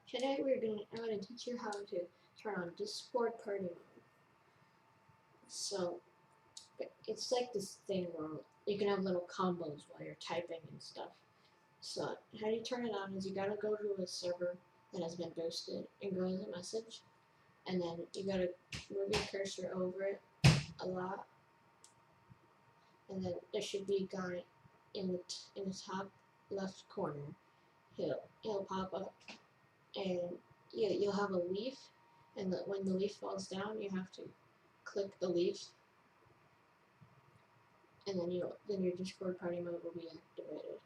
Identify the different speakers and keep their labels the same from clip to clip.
Speaker 1: Today I'm gonna teach you how to turn on Discord party mode. So it's like this thing where you can have little combos while you're typing and stuff. So how do you turn it on is you gotta go to a server that has been boosted and go to the message, and then you gotta move your cursor over it a lot, and then there should be a guy in the top left corner. He'll pop up, and you'll have a leaf, and when the leaf falls down, you have to click the leaf, and then your Discord party mode will be activated.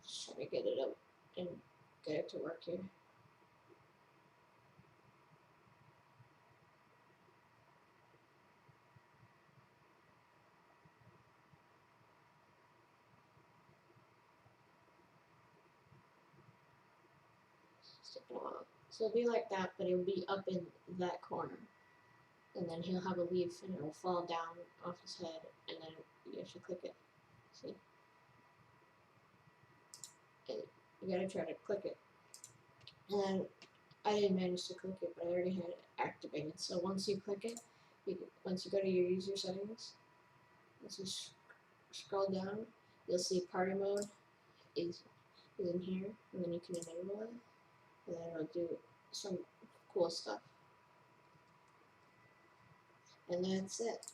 Speaker 1: Just try to get it up and get it to work here. So it'll be like that, but it'll be up in that corner. And then he'll have a leaf and it'll fall down off his head, and then you have to click it. See? And you gotta try to click it. And then I didn't manage to click it, but I already had it activated. So once you click it, once you go to your user settings, once you scroll down, you'll see party mode is in here, and then you can enable it, and then it'll do some cool stuff. And that's it.